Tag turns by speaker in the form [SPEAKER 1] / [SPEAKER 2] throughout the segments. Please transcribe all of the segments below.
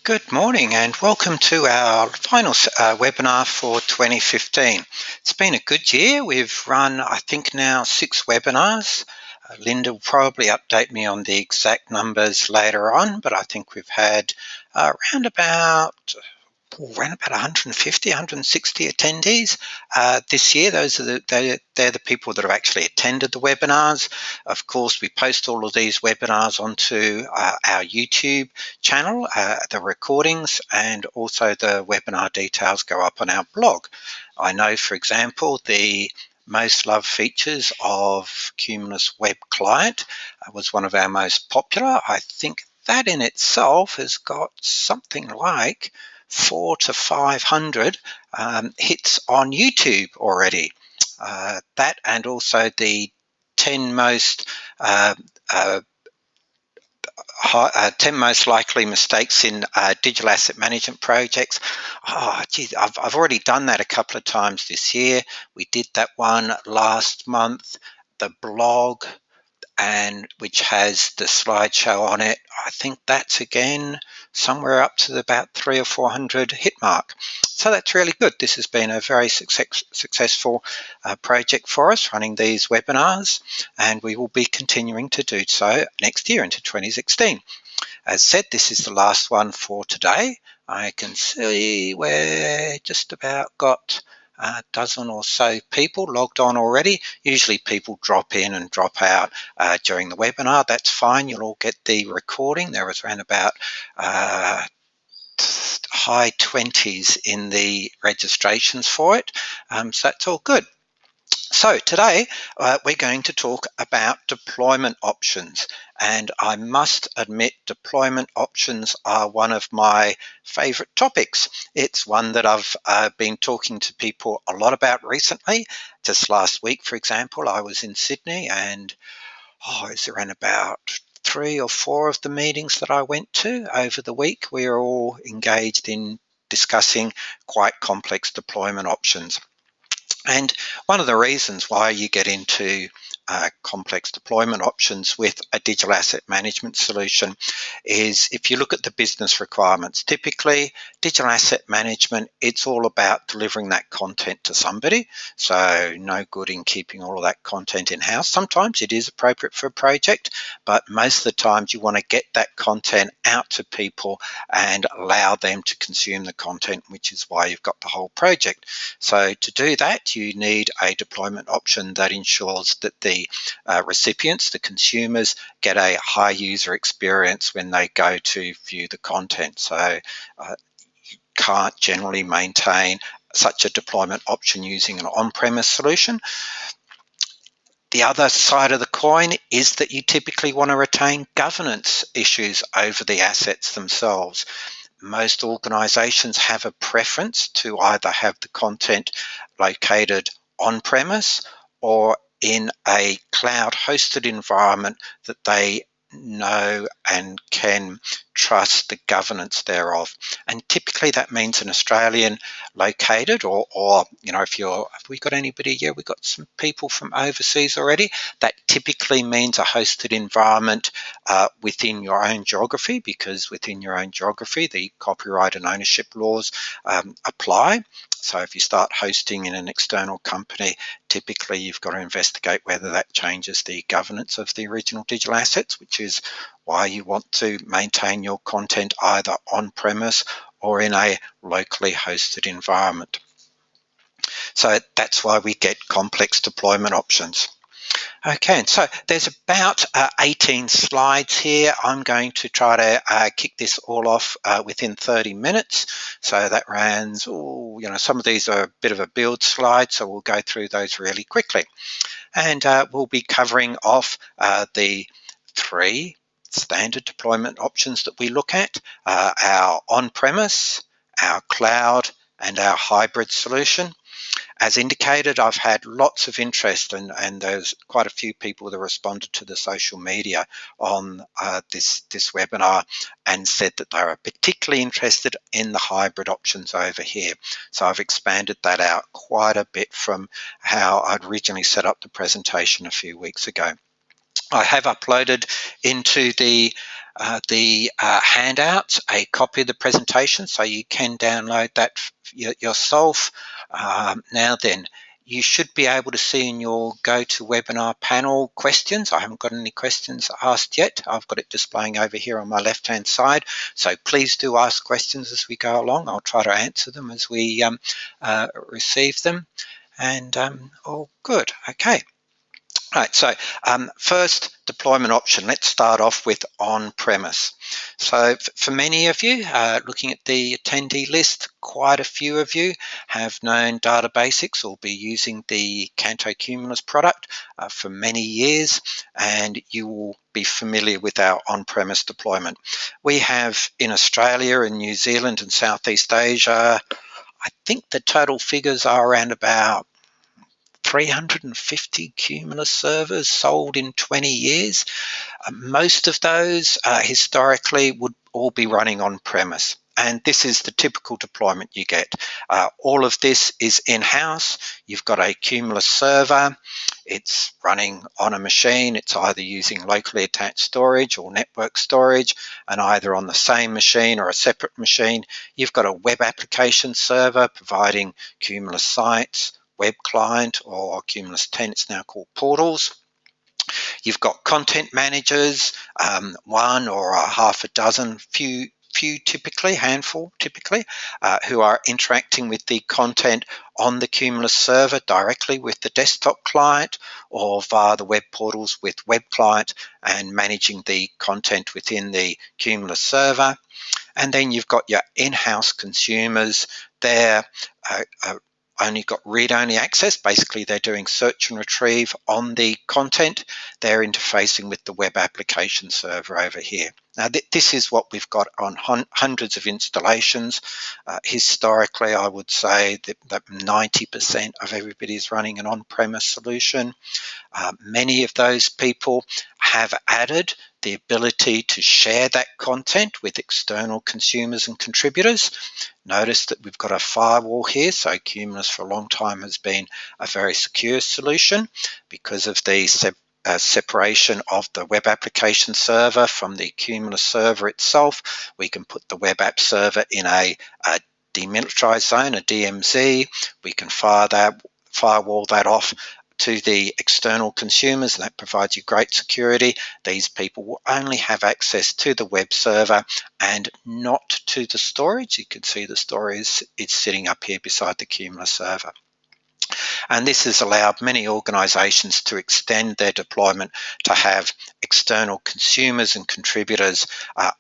[SPEAKER 1] Good morning and welcome to our final webinar for 2015. It's been a good year. We've run, I think now, 6 webinars. Linda will probably update me on the exact numbers later on, but I think we've had around about 150, 160 attendees this year. They're the people that have actually attended the webinars. Of course, we post all of these webinars onto our YouTube channel, the recordings, and also the webinar details go up on our blog. I know, for example, the most loved features of Cumulus Web Client was one of our most popular. I think that in itself has got something like 400 to 500 hits on YouTube already. That and also the 10 most 10 most likely mistakes in digital asset management projects. Oh, geez, I've already done that a couple of times this year. We did that one last month. The blog, and which has the slideshow on it, I think that's again somewhere up to about 300 or 400 hit mark. So that's really good. This has been a very successful project for us, running these webinars, and we will be continuing to do so next year into 2016. As said, this is the last one for today. I can see we're just about got a dozen or so people logged on already. Usually people drop in and drop out during the webinar. That's fine. You'll all get the recording. There was around about high 20s in the registrations for it. So that's all good. So today we're going to talk about deployment options, and I must admit deployment options are one of my favorite topics. It's one that I've been talking to people a lot about recently. Just last week, for example, I was in Sydney, and it's around about 3 or 4 of the meetings that I went to over the week. We are all engaged in discussing quite complex deployment options. And one of the reasons why you get into complex deployment options with a digital asset management solution is if you look at the business requirements. Typically, digital asset management, it's all about delivering that content to somebody. So no good in keeping all of that content in-house. Sometimes it is appropriate for a project, but most of the times you want to get that content out to people and allow them to consume the content, which is why you've got the whole project. So to do that, you need a deployment option that ensures that the recipients, the consumers, get a high user experience when they go to view the content. So you can't generally maintain such a deployment option using an on-premise solution. The other side of the coin is that you typically want to retain governance issues over the assets themselves. Most organizations have a preference to either have the content located on-premise or in a cloud-hosted environment that they know and can trust the governance thereof. And typically that means an Australian located or have we got anybody here? We've got some people from overseas already. That typically means a hosted environment within your own geography, because within your own geography the copyright and ownership laws apply. So if you start hosting in an external company, typically you've got to investigate whether that changes the governance of the original digital assets, which is why you want to maintain your content either on-premise or in a locally hosted environment. So that's why we get complex deployment options. Okay, and so there's about 18 slides here. I'm going to try to kick this all off within 30 minutes. So that runs, some of these are a bit of a build slide, so we'll go through those really quickly. And we'll be covering off the 3 standard deployment options that we look at, our on-premise, our cloud, and our hybrid solution. As indicated, I've had lots of interest and there's quite a few people that responded to the social media on this webinar and said that they are particularly interested in the hybrid options over here. So I've expanded that out quite a bit from how I'd originally set up the presentation a few weeks ago. I have uploaded into the the handouts, a copy of the presentation, so you can download that yourself. Now then, you should be able to see in your GoToWebinar panel questions. I haven't got any questions asked yet. I've got it displaying over here on my left-hand side. So please do ask questions as we go along. I'll try to answer them as we receive them. And all good. Okay. Right, so first deployment option, let's start off with on-premise. So for many of you, looking at the attendee list, quite a few of you have known DataBasics or be using the Canto Cumulus product for many years, and you will be familiar with our on-premise deployment. We have in Australia and New Zealand and Southeast Asia, I think the total figures are around about 350 Cumulus servers sold in 20 years. Most of those historically would all be running on premise. And this is the typical deployment you get. All of this is in-house. You've got a Cumulus server. It's running on a machine. It's either using locally attached storage or network storage, and either on the same machine or a separate machine. You've got a web application server providing Cumulus sites, web client, or Cumulus 10, it's now called portals. You've got content managers, one or a half a dozen, few typically, handful typically, who are interacting with the content on the Cumulus server directly with the desktop client or via the web portals with web client and managing the content within the Cumulus server. And then you've got your in-house consumers. They're only got read-only access. Basically, they're doing search and retrieve on the content. They're interfacing with the web application server over here. Now, this is what we've got on hundreds of installations. Historically, I would say that 90% of everybody is running an on-premise solution. Many of those people have added the ability to share that content with external consumers and contributors. Notice that we've got a firewall here, so Cumulus for a long time has been a very secure solution because of the separation of the web application server from the Cumulus server itself. We can put the web app server in a demilitarized zone, a DMZ. We can firewall that off to the external consumers, and that provides you great security. These people will only have access to the web server and not to the storage. You can see the storage is sitting up here beside the Cumulus server. And this has allowed many organizations to extend their deployment to have external consumers and contributors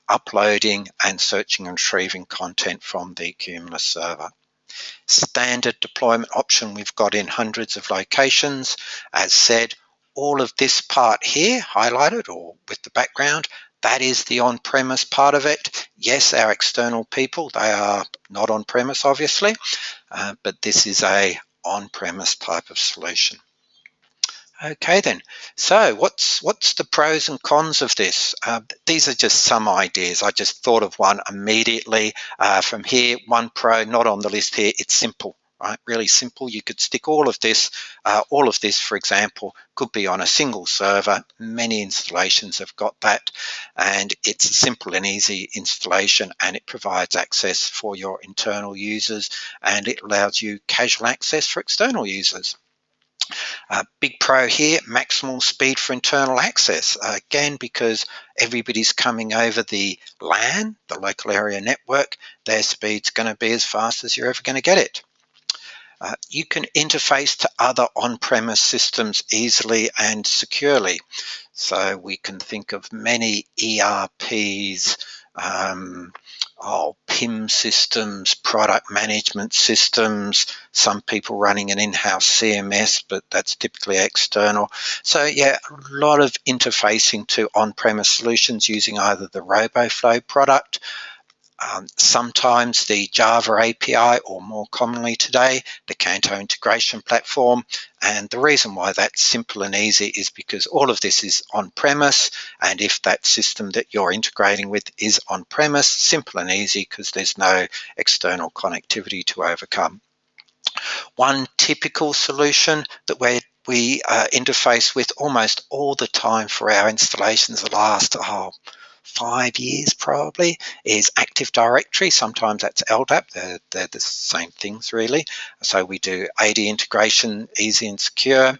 [SPEAKER 1] uploading and searching and retrieving content from the Cumulus server. Standard deployment option we've got in hundreds of locations. As said, all of this part here highlighted or with the background, that is the on-premise part of it. Yes, our external people, they are not on-premise obviously, but this is a on-premise type of solution. Okay then, so what's the pros and cons of this? These are just some ideas. I just thought of one immediately from here. One pro, not on the list here, it's simple, right? Really simple. You could stick all of this, for example, could be on a single server. Many installations have got that, and it's a simple and easy installation, and it provides access for your internal users, and it allows you casual access for external users. Big pro here, maximal speed for internal access. Again, because everybody's coming over the LAN, the local area network, their speed's going to be as fast as you're ever going to get it. You can interface to other on-premise systems easily and securely. So we can think of many ERPs, PIM systems, product management systems, some people running an in-house CMS, but that's typically external. So yeah, a lot of interfacing to on-premise solutions using either the RoboFlow product, sometimes the Java API, or more commonly today, the Canto integration platform. And the reason why that's simple and easy is because all of this is on-premise, and if that system that you're integrating with is on-premise, simple and easy because there's no external connectivity to overcome. One typical solution that we interface with almost all the time for our installations the last 5 years probably, is Active Directory. Sometimes that's LDAP. They're the same things really. So we do AD integration, easy and secure.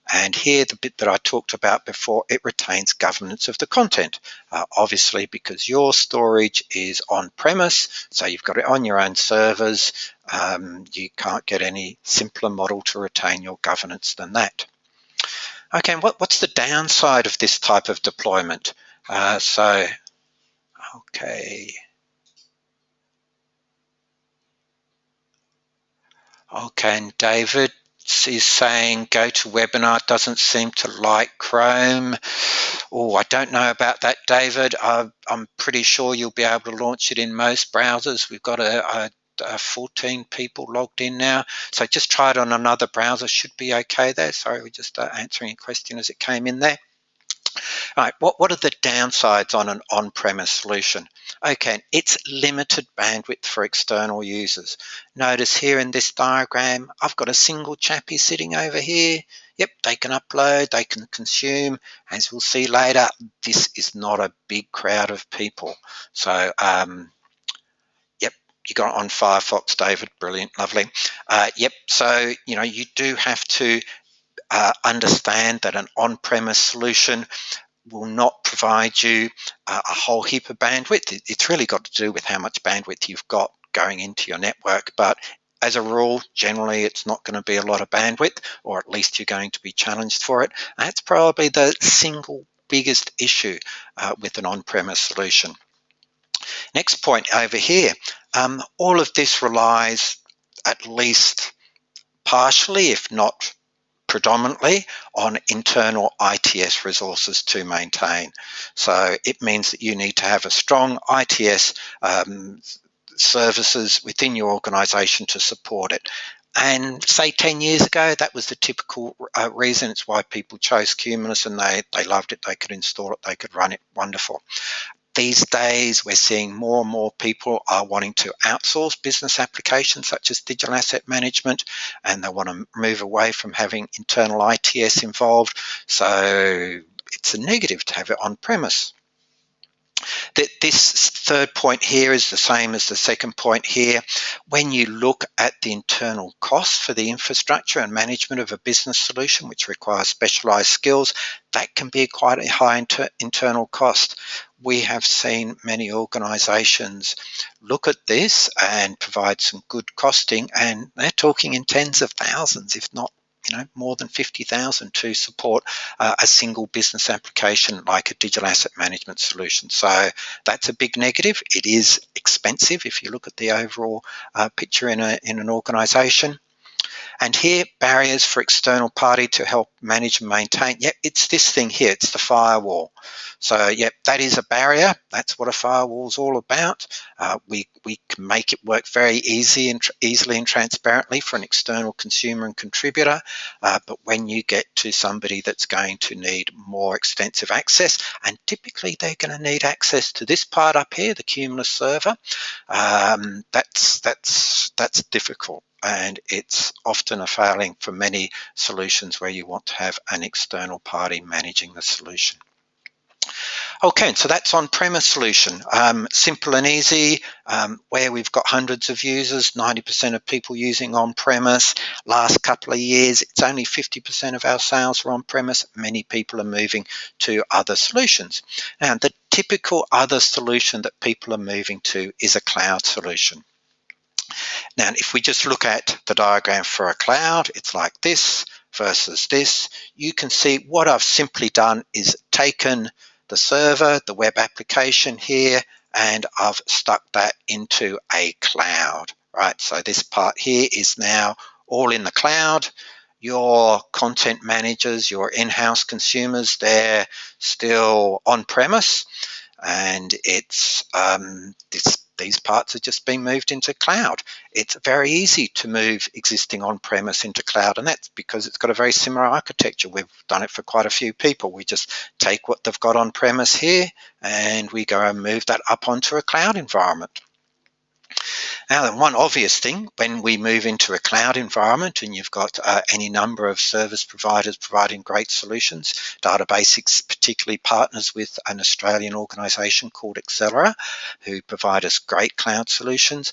[SPEAKER 1] And here, the bit that I talked about before, it retains governance of the content. Obviously, because your storage is on-premise, so you've got it on your own servers, you can't get any simpler model to retain your governance than that. Okay, and what's the downside of this type of deployment? Okay. Okay, and David is saying GoToWebinar doesn't seem to like Chrome. Oh, I don't know about that, David. I'm pretty sure you'll be able to launch it in most browsers. We've got a 14 people logged in now. So just try it on another browser, should be okay there. Sorry, we're just answering a question as it came in there. All right, what are the downsides on an on-premise solution? Okay, it's limited bandwidth for external users. Notice here in this diagram, I've got a single chappie sitting over here. Yep, they can upload, they can consume. As we'll see later, this is not a big crowd of people. So, yep, you got it on Firefox, David, brilliant, lovely. Yep, so, you do have to understand that an on-premise solution will not provide you a whole heap of bandwidth. It's really got to do with how much bandwidth you've got going into your network. But as a rule, generally, it's not going to be a lot of bandwidth, or at least you're going to be challenged for it. That's probably the single biggest issue with an on-premise solution. Next point over here, all of this relies at least partially, if not predominantly, on internal ITS resources to maintain. So it means that you need to have a strong ITS services within your organization to support it. And say 10 years ago, that was the typical reason. It's why people chose Cumulus, and they loved it. They could install it, they could run it, wonderful. These days, we're seeing more and more people are wanting to outsource business applications such as digital asset management, and they want to move away from having internal ITS involved. So it's a negative to have it on premise. This third point here is the same as the second point here. When you look at the internal costs for the infrastructure and management of a business solution, which requires specialized skills, that can be quite a high internal cost. We have seen many organizations look at this and provide some good costing, and they're talking in tens of thousands, if not more than 50,000 to support a single business application like a digital asset management solution. So that's a big negative. It is expensive if you look at the overall picture in an organization. And here, barriers for external party to help manage and maintain. Yep, it's this thing here, it's the firewall. So, yep, that is a barrier. That's what a firewall is all about. We can make it work very easily and transparently for an external consumer and contributor. But when you get to somebody that's going to need more extensive access, and typically they're going to need access to this part up here, the Cumulus server, that's difficult. And it's often a failing for many solutions where you want to have an external party managing the solution. Okay, so that's on-premise solution. Simple and easy, where we've got hundreds of users, 90% of people using on-premise. Last couple of years, it's only 50% of our sales are on-premise. Many people are moving to other solutions. And the typical other solution that people are moving to is a cloud solution. Now, if we just look at the diagram for a cloud, it's like this versus this. You can see what I've simply done is taken the server, the web application here, and I've stuck that into a cloud, right? So this part here is now all in the cloud. Your content managers, your in-house consumers, they're still on-premise, and it's these parts are just being moved into cloud. It's very easy to move existing on-premise into cloud, and that's because it's got a very similar architecture. We've done it for quite a few people. We just take what they've got on-premise here, and we go and move that up onto a cloud environment. Now, one obvious thing when we move into a cloud environment and you've got any number of service providers providing great solutions, DataBasics particularly partners with an Australian organisation called Accelera, who provide us great cloud solutions.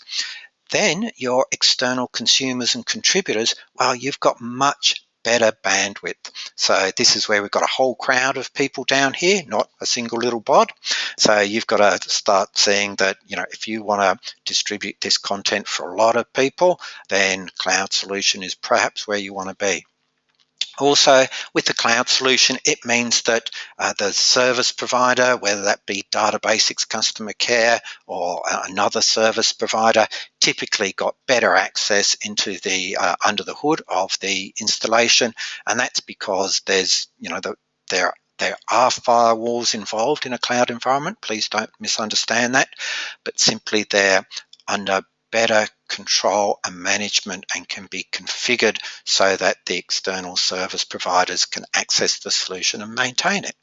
[SPEAKER 1] Then your external consumers and contributors, well, you've got much better bandwidth. So this is where we've got a whole crowd of people down here, not a single little bod. So you've got to start seeing that, if you want to distribute this content for a lot of people, then cloud solution is perhaps where you want to be. Also, with the cloud solution, it means that the service provider, whether that be DataBasics Customer Care or another service provider, typically got better access into the under the hood of the installation, and that's because there's there are firewalls involved in a cloud environment. Please don't misunderstand that, but simply they're under better control and management and can be configured so that the external service providers can access the solution and maintain it.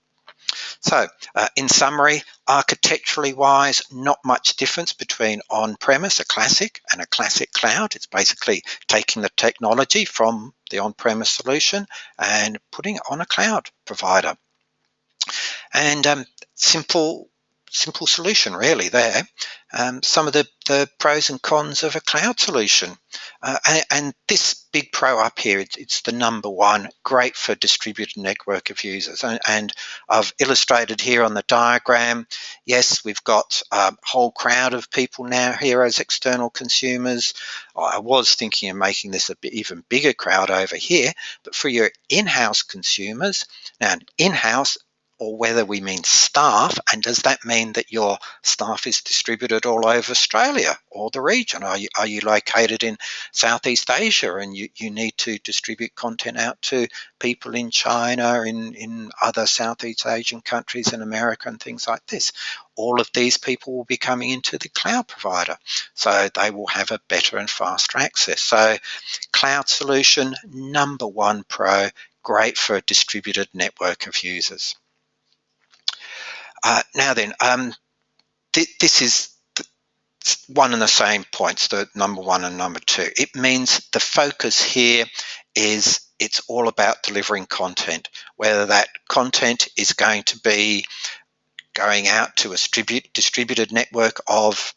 [SPEAKER 1] So in summary, architecturally wise, not much difference between on-premise, a classic, and a classic cloud. It's basically taking the technology from the on-premise solution and putting it on a cloud provider. And simple solution really there. Some of the pros and cons of a cloud solution. And this big pro up here, it's the number one, great for distributed network of users. And I've illustrated here on the diagram, yes, we've got a whole crowd of people now here as external consumers. I was thinking of making this a bit even bigger crowd over here, but for your in-house consumers, now in-house, or whether we mean staff, and does that mean that your staff is distributed all over Australia or the region? Are you located in Southeast Asia and you need to distribute content out to people in China, in other Southeast Asian countries, in America and things like this? All of these people will be coming into the cloud provider, so they will have a better and faster access. So cloud solution, number one pro, great for a distributed network of users. Now then, this is one and the same points, the number one and number two. It means the focus here is it's all about delivering content, whether that content is going to be going out to a distributed network of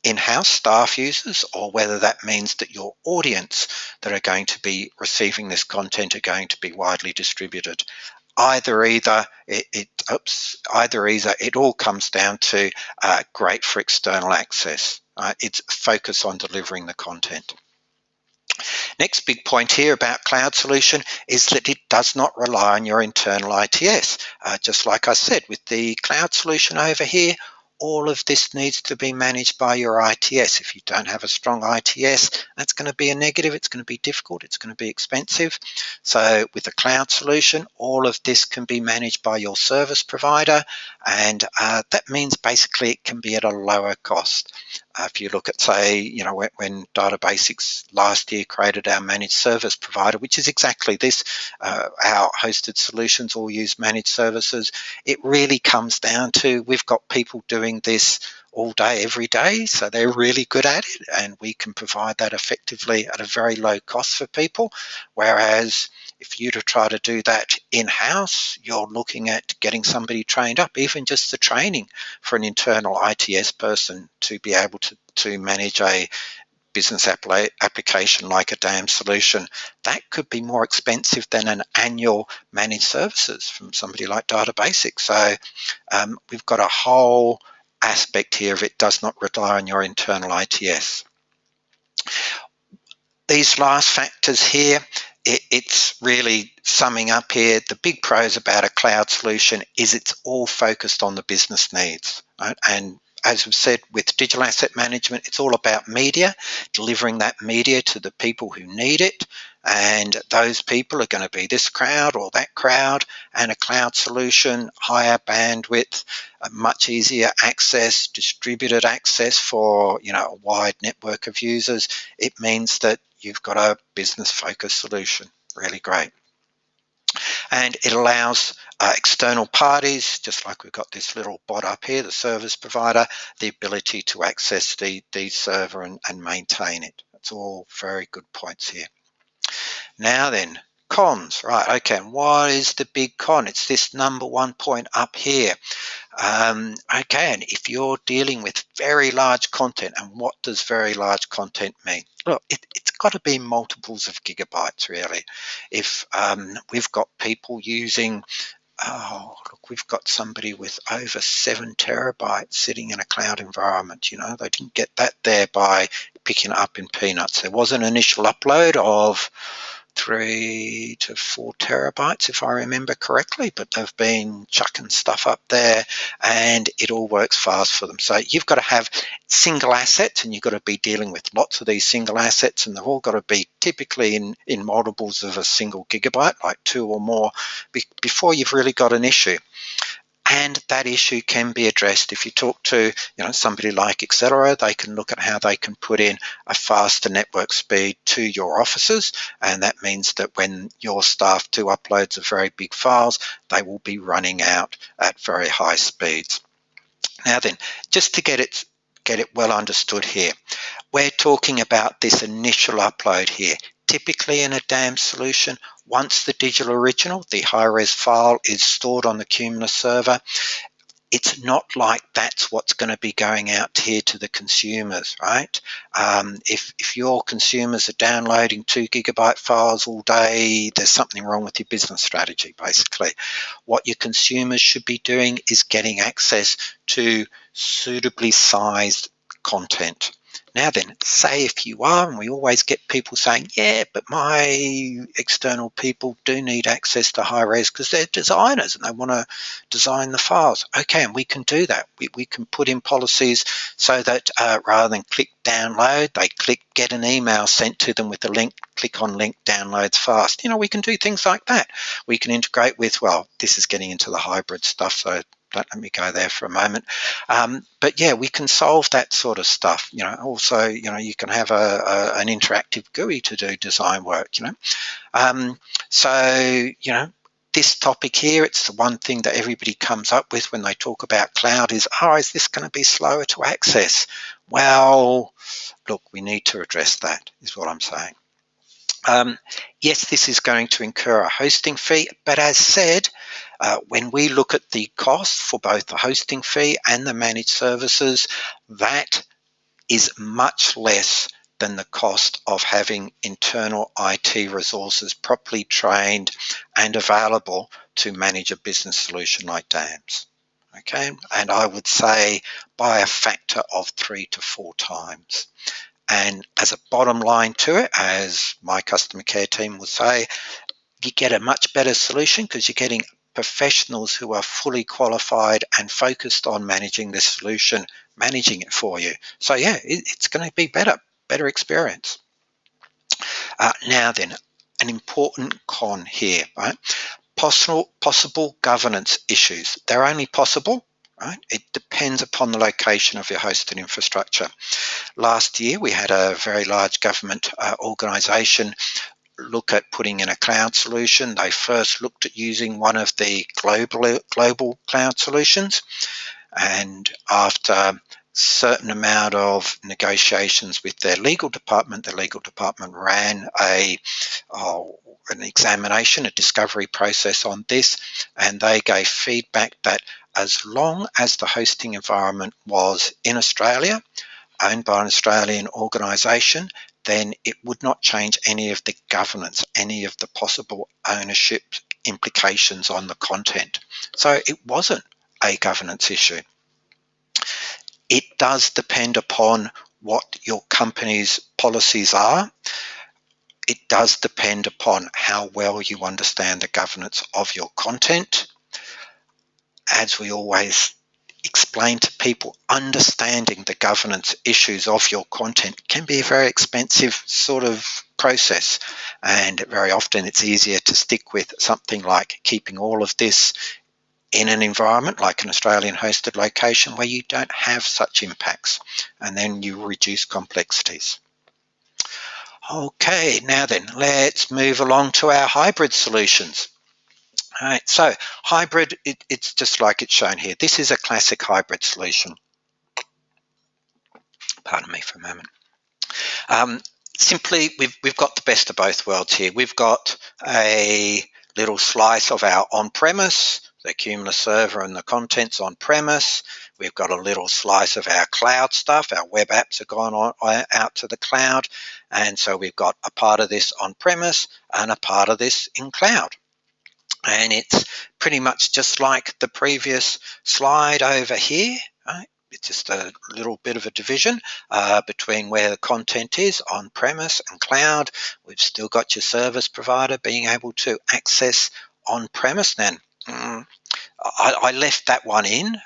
[SPEAKER 1] in-house staff users, or whether that means that your audience that are going to be receiving this content are going to be widely distributed. Either it all comes down to great for external access. It's focus on delivering the content. Next big point here about cloud solution is that it does not rely on your internal ITS. Just like I said, with the cloud solution over here, all of this needs to be managed by your ITS. If you don't have a strong ITS, that's going to be a negative. It's going to be difficult. It's going to be expensive. So with a cloud solution, all of this can be managed by your service provider, and that means basically it can be at a lower cost. If you look at, say, when DataBasics last year created our managed service provider, which is exactly this, our hosted solutions all use managed services. It really comes down to we've got people doing this all day, every day, so they're really good at it, and we can provide that effectively at a very low cost for people. Whereas if you try to do that in-house, you're looking at getting somebody trained up, even just the training for an internal ITS person to be able to manage a business application like a DAM solution. That could be more expensive than an annual managed services from somebody like DataBasics. So we've got a whole aspect here of it does not rely on your internal ITS. These last factors here, it's really summing up here. The big pros about a cloud solution is it's all focused on the business needs, right? And as we've said, with digital asset management, it's all about media, delivering that media to the people who need it. And those people are going to be this crowd or that crowd, and a cloud solution, higher bandwidth, a much easier access, distributed access for a wide network of users. It means that you've got a business focused solution. Really great. And it allows external parties, just like we've got this little bot up here, the service provider, the ability to access the server and maintain it. That's all very good points here. Now then, cons, right? Okay, and what is the big con? It's this number 1 point up here. Okay, and if you're dealing with very large content, and what does very large content mean? Look, it's got to be multiples of gigabytes, really. If we've got people using, oh, look, we've got somebody with over 7 terabytes sitting in a cloud environment. You know, they didn't get that there by picking it up in peanuts. There was an initial upload of 3 to 4 terabytes, if I remember correctly, but they've been chucking stuff up there and it all works fast for them. So you've got to have single assets, and you've got to be dealing with lots of these single assets, and they've all got to be typically in multiples of a single gigabyte, like 2 or more, before you've really got an issue. And that issue can be addressed. If you talk to somebody like Accelera, they can look at how they can put in a faster network speed to your offices, and that means that when your staff do uploads of very big files, they will be running out at very high speeds. Now then, just to get it well understood here, we're talking about this initial upload here. Typically in a DAM solution, once the digital original, the high-res file, is stored on the Cumulus server, it's not like that's what's going to be going out here to the consumers, right? If your consumers are downloading 2 gigabyte files all day, there's something wrong with your business strategy, basically. What your consumers should be doing is getting access to suitably sized content. Now then, say if you are, and we always get people saying, yeah, but my external people do need access to high res because they're designers and they want to design the files. Okay, and we can do that. We can put in policies so that rather than click download, they click get an email sent to them with a link, click on link, downloads fast. We can do things like that. We can integrate with, well, this is getting into the hybrid stuff, so don't let me go there for a moment. But yeah, we can solve that sort of stuff. Also, you can have an interactive GUI to do design work. This topic here, it's the one thing that everybody comes up with when they talk about cloud is this going to be slower to access? Well, look, we need to address that, is what I'm saying. Yes, this is going to incur a hosting fee, but as said, when we look at the cost for both the hosting fee and the managed services, that is much less than the cost of having internal IT resources properly trained and available to manage a business solution like DAMS. Okay, and I would say by a factor of 3 to 4 times. And as a bottom line to it, as my customer care team will say, you get a much better solution because you're getting professionals who are fully qualified and focused on managing the solution, managing it for you. So yeah, it's going to be better experience. Now then, an important con here, right? Possible governance issues. They're only possible, right? It depends upon the location of your hosted infrastructure. Last year, we had a very large government organisation look at putting in a cloud solution. They first looked at using one of the global cloud solutions, and after a certain amount of negotiations with their legal department, the legal department ran an examination, a discovery process on this, and they gave feedback that as long as the hosting environment was in Australia, owned by an Australian organisation, then it would not change any of the governance, any of the possible ownership implications on the content. So it wasn't a governance issue. It does depend upon what your company's policies are. It does depend upon how well you understand the governance of your content. As we always explain to people, understanding the governance issues of your content can be a very expensive sort of process, and very often it's easier to stick with something like keeping all of this in an environment like an Australian hosted location where you don't have such impacts, and then you reduce complexities. Okay, now then, let's move along to our hybrid solutions. All right, so hybrid, it's just like it's shown here. This is a classic hybrid solution. Pardon me for a moment. Simply, we've got the best of both worlds here. We've got a little slice of our on-premise, the Cumulus server and the contents on-premise. We've got a little slice of our cloud stuff. Our web apps have gone out to the cloud. And so we've got a part of this on-premise and a part of this in cloud. And it's pretty much just like the previous slide over here, right? It's just a little bit of a division between where the content is on-premise and cloud. We've still got your service provider being able to access on-premise. Then I left that one in.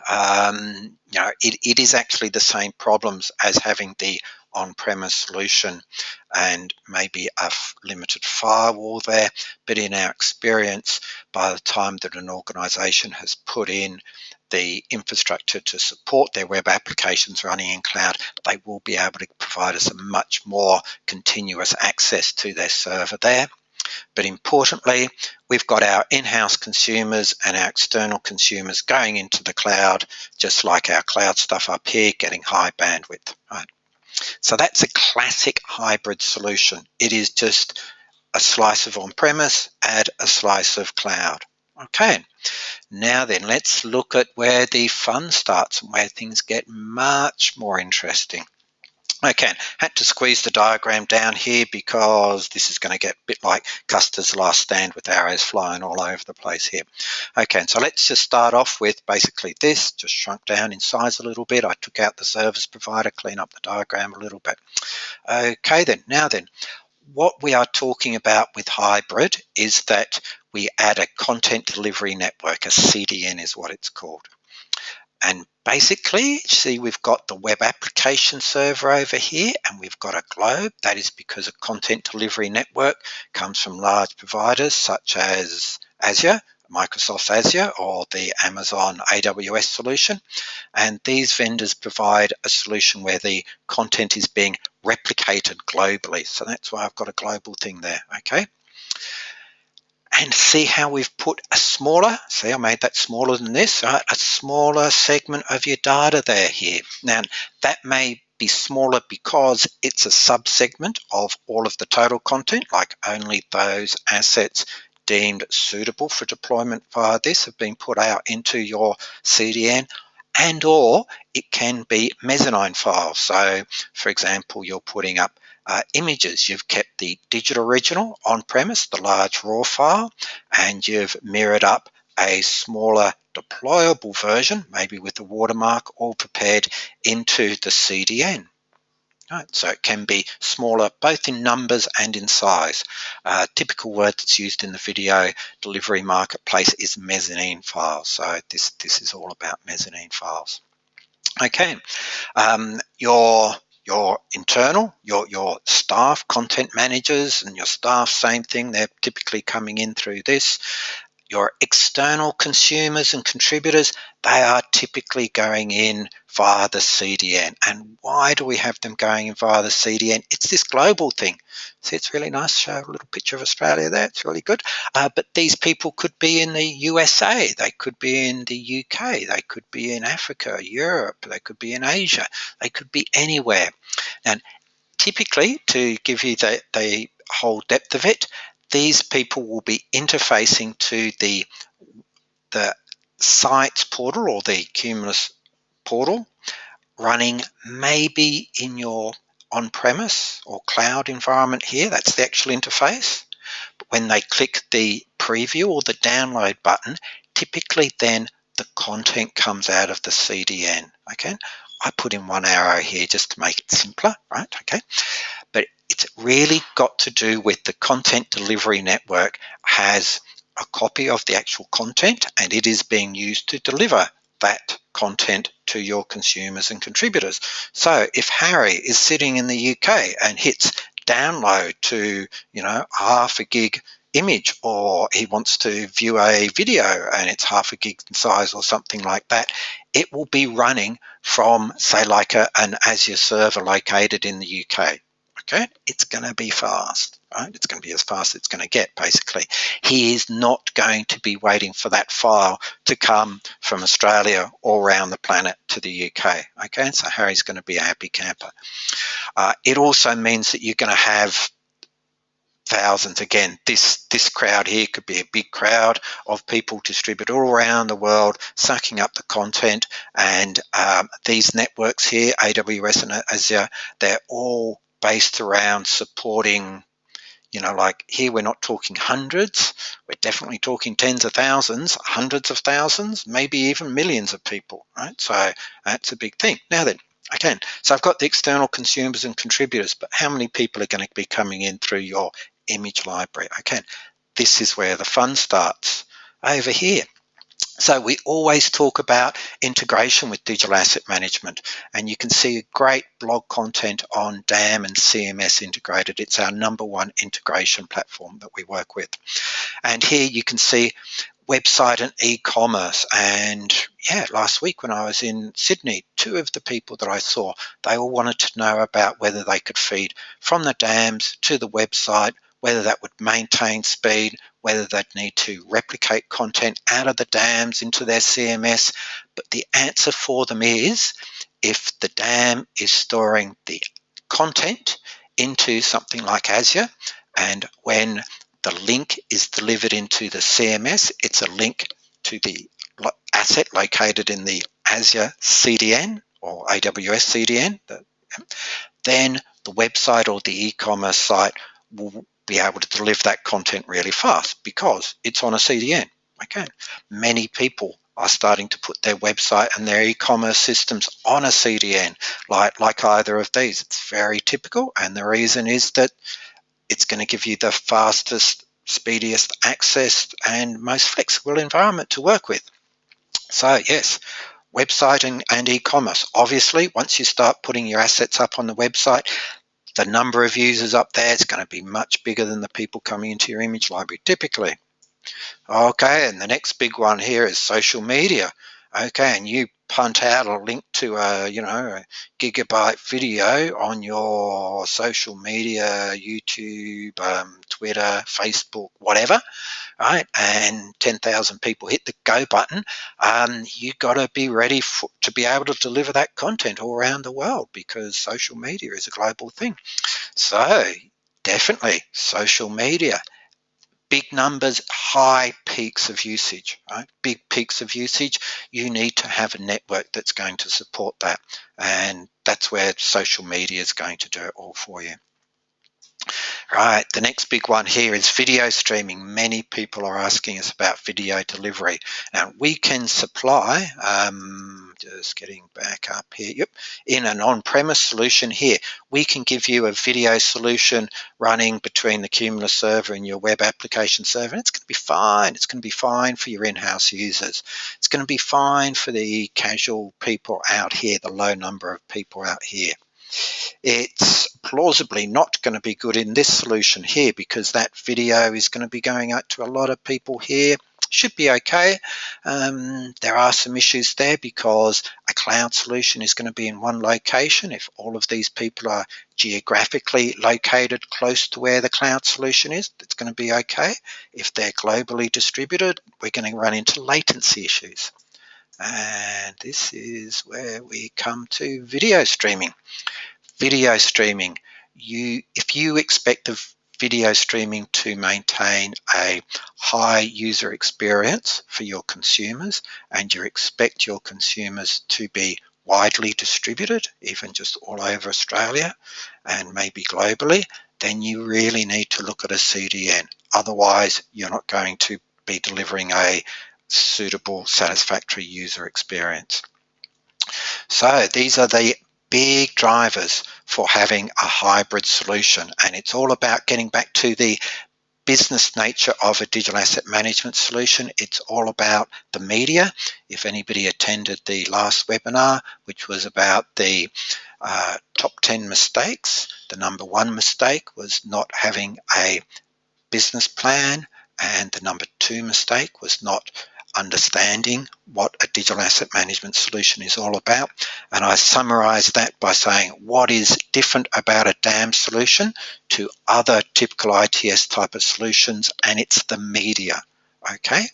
[SPEAKER 1] It is actually the same problems as having the on-premise solution and maybe a limited firewall there. But in our experience, by the time that an organization has put in the infrastructure to support their web applications running in cloud, they will be able to provide us a much more continuous access to their server there. But importantly, we've got our in-house consumers and our external consumers going into the cloud, just like our cloud stuff up here, getting high bandwidth, right? So that's a classic hybrid solution. It is just a slice of on-premise, add a slice of cloud. Okay, now then, let's look at where the fun starts and where things get much more interesting. Okay, had to squeeze the diagram down here because this is going to get a bit like Custer's Last Stand with arrows flying all over the place here. Okay, so let's just start off with basically this, just shrunk down in size a little bit. I took out the service provider, clean up the diagram a little bit. Okay then, now then, what we are talking about with hybrid is that we add a content delivery network, a CDN is what it's called. And basically, see, we've got the web application server over here and we've got a globe. That is because a content delivery network comes from large providers such as Azure, Microsoft Azure, or the Amazon AWS solution. And these vendors provide a solution where the content is being replicated globally. So that's why I've got a global thing there, okay? And see how we've put a smaller, see I made that smaller than this, right? A smaller segment of your data there here. Now that may be smaller because it's a subsegment of all of the total content, like only those assets deemed suitable for deployment via this have been put out into your CDN, and or it can be mezzanine files. So for example, you're putting up images. You've kept the digital original on-premise, the large raw file, and you've mirrored up a smaller deployable version, maybe with a watermark, all prepared into the CDN. Right, so it can be smaller both in numbers and in size. Typical word that's used in the video delivery marketplace is mezzanine files. So this is all about mezzanine files. Okay, your internal, your staff, content managers and your staff, same thing, they're typically coming in through this. Your external consumers and contributors, they are typically going in via the CDN. And why do we have them going in via the CDN? It's this global thing. See, it's really nice. Show a little picture of Australia there. It's really good. But these people could be in the USA. They could be in the UK. They could be in Africa, Europe. They could be in Asia. They could be anywhere. And typically, to give you the whole depth of it, these people will be interfacing to the sites portal or the Cumulus portal running maybe in your on-premise or cloud environment here. That's the actual interface. But when they click the preview or the download button, typically then the content comes out of the CDN. Okay, I put in one arrow here just to make it simpler, right? Okay, but it's really got to do with the content delivery network has a copy of the actual content and it is being used to deliver that content to your consumers and contributors. So if Harry is sitting in the UK and hits download to, half a gig image, or he wants to view a video and it's half a gig in size or something like that, it will be running from, say, like an Azure server located in the UK. okay? It's going to be fast, right? It's going to be as fast as it's going to get, basically. He is not going to be waiting for that file to come from Australia all around the planet to the UK, okay? So Harry's going to be a happy camper. It also means that you're going to have thousands. Again, this crowd here could be a big crowd of people distributed all around the world, sucking up the content. And these networks here, AWS and Azure, they're all based around supporting, you know, like here we're not talking hundreds, we're definitely talking tens of thousands, hundreds of thousands, maybe even millions of people, right? So that's a big thing. Now then, again, so I've got the external consumers and contributors, but how many people are going to be coming in through your image library? Okay, this is where the fun starts over here. So we always talk about integration with digital asset management, and you can see great blog content on DAM and CMS integrated. It's our #1 integration platform that we work with. And here you can see website and e-commerce. And yeah, last week when I was in Sydney, 2 of the people that I saw, they all wanted to know about whether they could feed from the dams to the website, whether that would maintain speed, whether they'd need to replicate content out of the dams into their CMS. But the answer for them is, if the dam is storing the content into something like Azure, and when the link is delivered into the CMS, it's a link to the asset located in the Azure CDN or AWS CDN, then the website or the e-commerce site will be able to deliver that content really fast because it's on a CDN. Okay, many people are starting to put their website and their e-commerce systems on a CDN, like either of these. It's very typical, and the reason is that it's going to give you the fastest, speediest access and most flexible environment to work with. So yes, website and e-commerce. Obviously, once you start putting your assets up on the website, the number of users up there is going to be much bigger than the people coming into your image library typically. Okay, and the next big one here is social media. Okay, and you punt out a link to a gigabyte video on your social media, YouTube, Twitter, Facebook, whatever, right? And 10,000 people hit the go button. You've got to be ready to be able to deliver that content all around the world because social media is a global thing. So definitely social media. Big numbers, high peaks of usage, right? Big peaks of usage. You need to have a network that's going to support that. And that's where social media is going to do it all for you. Right, the next big one here is video streaming. Many people are asking us about video delivery. Now, we can supply, just getting back up here, in an on-premise solution here, we can give you a video solution running between the Cumulus server and your web application server. And it's going to be fine. It's going to be fine for your in-house users. It's going to be fine for the casual people out here, the low number of people out here. It's plausibly not going to be good in this solution here because that video is going to be going out to a lot of people here. Should be okay. There are some issues there because a cloud solution is going to be in one location. If all of these people are geographically located close to where the cloud solution is, it's going to be okay. If they're globally distributed, we're going to run into latency issues. And this is where we come to video streaming. Video streaming, if you expect the video streaming to maintain a high user experience for your consumers and you expect your consumers to be widely distributed, even just all over Australia and maybe globally, then you really need to look at a CDN. Otherwise, you're not going to be delivering a suitable, satisfactory user experience. So these are the big drivers for having a hybrid solution, and it's all about getting back to the business nature of a digital asset management solution. It's all about the media. If anybody attended the last webinar, which was about the top 10 mistakes, the #1 mistake was not having a business plan, and the #2 mistake was not understanding what a digital asset management solution is all about. And I summarize that by saying what is different about a DAM solution to other typical ITS type of solutions, and it's the media, okay?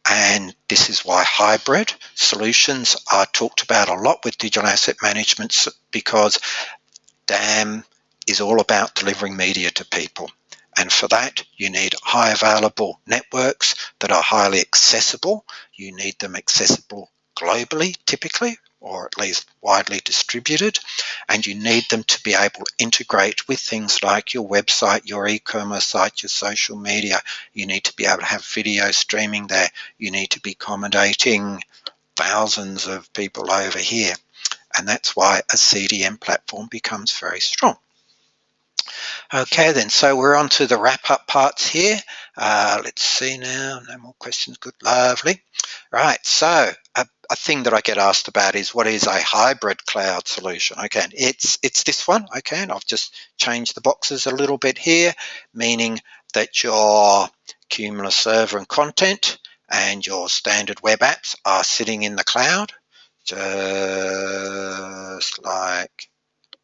[SPEAKER 1] And this is why hybrid solutions are talked about a lot with digital asset management, because DAM is all about delivering media to people. And for that, you need high available networks that are highly accessible. You need them accessible globally, typically, or at least widely distributed. And you need them to be able to integrate with things like your website, your e-commerce site, your social media. You need to be able to have video streaming there. You need to be accommodating thousands of people over here. And that's why a CDN platform becomes very strong. Okay then, so we're on to the wrap-up parts here. Let's see now, no more questions, good, lovely. Right, so a thing that I get asked about is what is a hybrid cloud solution? Okay, and it's this one, okay, and I've just changed the boxes a little bit here, meaning that your Cumulus server and content and your standard web apps are sitting in the cloud, just like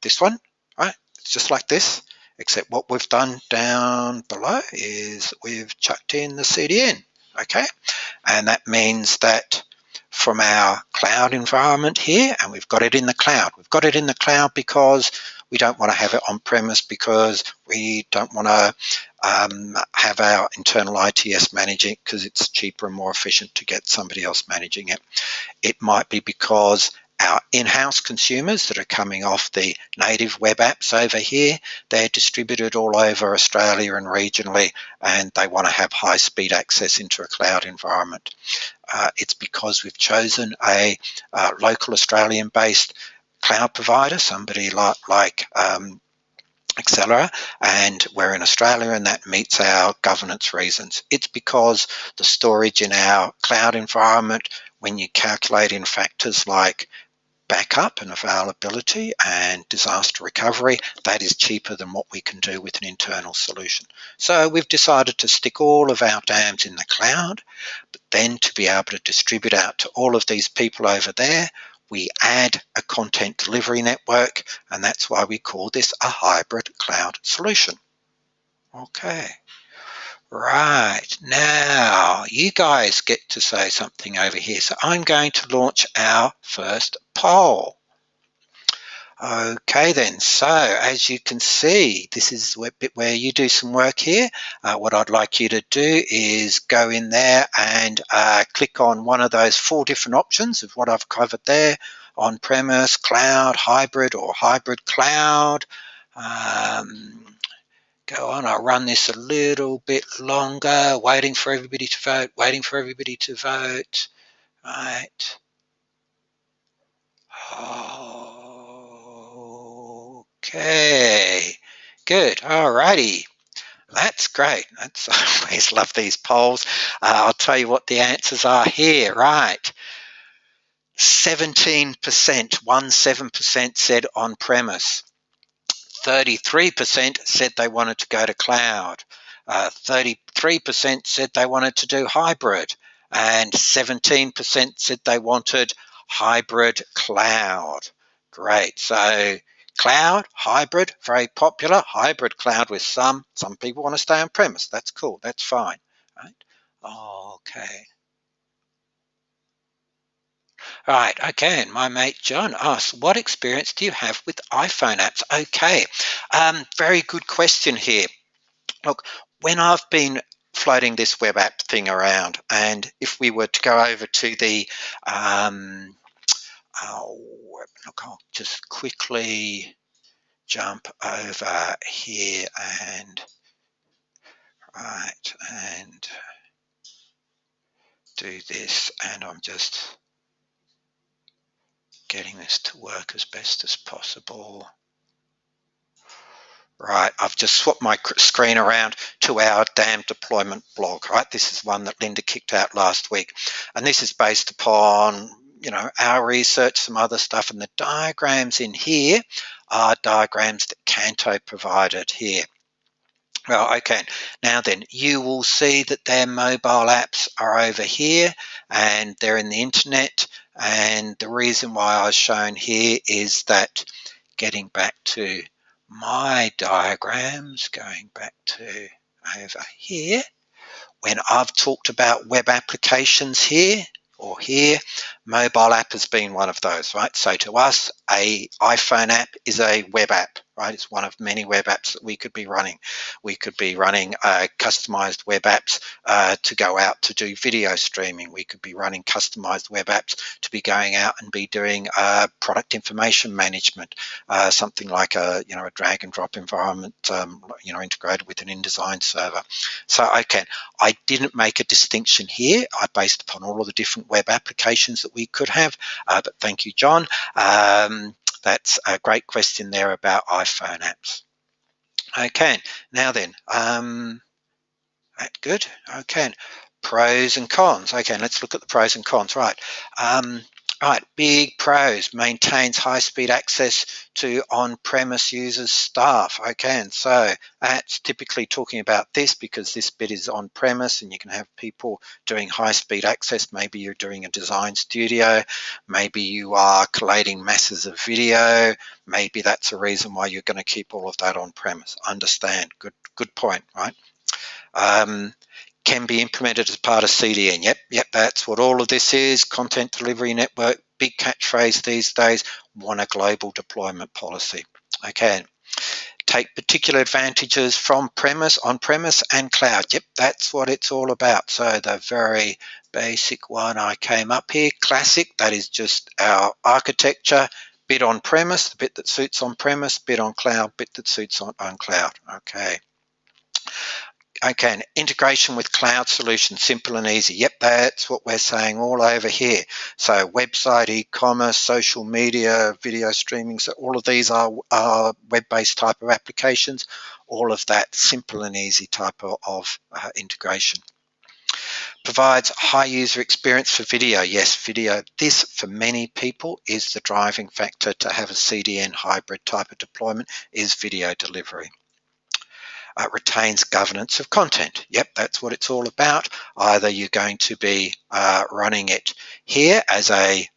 [SPEAKER 1] this one, right? It's just like this, except what we've done down below is we've chucked in the CDN, okay? And that means that from our cloud environment here, and we've got it in the cloud. We've got it in the cloud because we don't want to have it on premise, because we don't want to have our internal ITS manage it, because it's cheaper and more efficient to get somebody else managing it. It might be because our in-house consumers that are coming off the native web apps over here, they're distributed all over Australia and regionally, and they want to have high-speed access into a cloud environment. It's because we've chosen a local Australian-based cloud provider, somebody like Accelera, and we're in Australia, and that meets our governance reasons. It's because the storage in our cloud environment, when you calculate in factors like backup and availability and disaster recovery, that is cheaper than what we can do with an internal solution. So we've decided to stick all of our DAMs in the cloud, but then to be able to distribute out to all of these people over there, we add a content delivery network, and that's why we call this a hybrid cloud solution. Okay. Right, now you guys get to say something over here. So I'm going to launch our first poll. Okay then, so as you can see, this is a bit where you do some work here. What I'd like you to do is go in there and click on one of those 4 different options of what I've covered there: on-premise, cloud, hybrid, or hybrid cloud. Go on, I'll run this a little bit longer, waiting for everybody to vote, right. Okay, good, alrighty. That's great. I always love these polls. I'll tell you what the answers are here, right. 17%, 17% said on-premise. 33% said they wanted to go to cloud. 33% said they wanted to do hybrid, and 17% said they wanted hybrid cloud. Great. So cloud, hybrid, very popular. Hybrid cloud with some people want to stay on premise. That's cool. That's fine. Right. Okay. Right, okay, and my mate John asks, what experience do you have with iPhone apps? Okay, very good question here. Look, when I've been floating this web app thing around, and if we were to go over to the, look, I'll just quickly jump over here and, right, and do this, and I'm just getting this to work as best as possible. Right, I've just swapped my screen around to our DAM deployment blog, right? This is one that Linda kicked out last week. And this is based upon, our research, some other stuff, and the diagrams in here are diagrams that Canto provided here. Well, okay. Now then, you will see that their mobile apps are over here and they're in the internet. And the reason why I was shown here is that getting back to my diagrams, going back to over here, when I've talked about web applications here or here, mobile app has been one of those, right? So to us, a iPhone app is a web app, right? It's one of many web apps that we could be running. We could be running customized web apps to go out to do video streaming. We could be running customized web apps to be going out and be doing product information management, something like a drag and drop environment, integrated with an InDesign server. So I didn't make a distinction here. I based upon all of the different web applications that we could have, but thank you, John. That's a great question there about iPhone apps. Okay, now then, that's good. Okay, pros and cons. Okay, let's look at the pros and cons. Right. Right, big pros: maintains high-speed access to on-premise users' staff. Okay, and so that's typically talking about this because this bit is on-premise and you can have people doing high-speed access. Maybe you're doing a design studio, maybe you are collating masses of video. Maybe that's a reason why you're going to keep all of that on-premise. Understand? Good point, right? Can be implemented as part of CDN. Yep, that's what all of this is. Content delivery network, big catchphrase these days. Want a global deployment policy. Okay. Take particular advantages from on-premise and cloud. Yep, that's what it's all about. So the very basic one I came up here, classic, that is just our architecture. Bit on-premise, the bit that suits on-premise, bit on cloud, bit that suits on cloud. Okay, and integration with cloud solutions, simple and easy. Yep, that's what we're saying all over here. So website, e-commerce, social media, video streaming, so all of these are web-based type of applications. All of that simple and easy type of integration. Provides high user experience for video. Yes, video. This, for many people, is the driving factor to have a CDN hybrid type of deployment, is video delivery. Retains governance of content. Yep, that's what it's all about. Either you're going to be running it here as a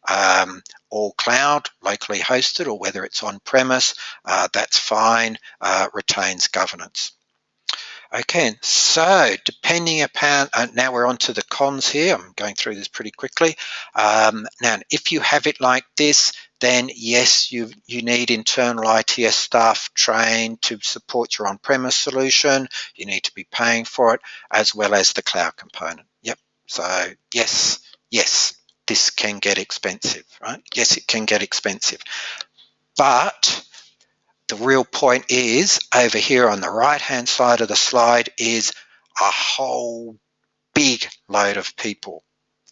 [SPEAKER 1] all cloud, locally hosted, or whether it's on premise, that's fine. Retains governance. Okay, so depending upon, now we're on to the cons here. I'm going through this pretty quickly. Now, if you have it like this, then yes, you need internal ITS staff trained to support your on-premise solution. You need to be paying for it, as well as the cloud component. Yep, so yes, this can get expensive, right? Yes, it can get expensive. But the real point is, over here on the right-hand side of the slide is a whole big load of people,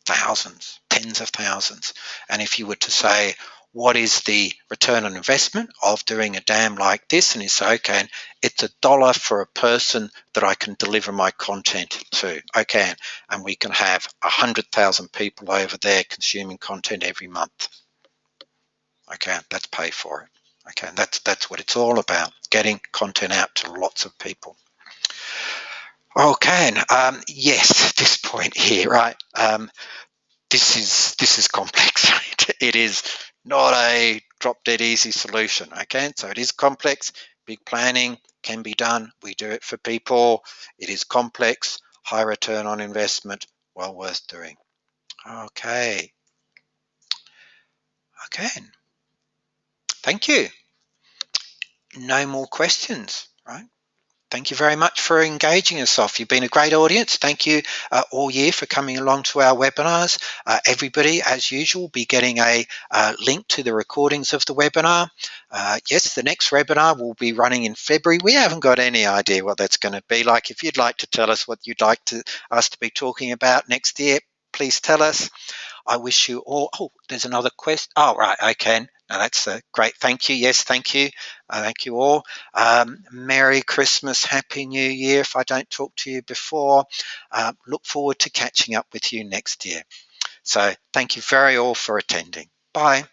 [SPEAKER 1] thousands, tens of thousands. And if you were to say, what is the return on investment of doing a dam like this? And you say, okay, it's $1 for a person that I can deliver my content to. Okay, and we can have 100,000 people over there consuming content every month. Okay, let's pay for it. Okay, that's what it's all about, getting content out to lots of people. Okay, yes, this point here, right? This is complex. Right? It is not a drop dead easy solution. Okay, so it is complex. Big planning can be done. We do it for people. It is complex, high return on investment, well worth doing. Okay. Thank you. No more questions, right? Thank you very much for engaging yourself. You've been a great audience. Thank you all year for coming along to our webinars. Everybody, as usual, will be getting a link to the recordings of the webinar. Yes, the next webinar will be running in February. We haven't got any idea what that's going to be like. If you'd like to tell us what you'd like us to be talking about next year, please tell us. I wish you all, there's another question. Oh, right, okay. No, that's great. Thank you. Yes, thank you. Thank you all. Merry Christmas, Happy New Year. If I don't talk to you before, look forward to catching up with you next year. So thank you very all for attending. Bye.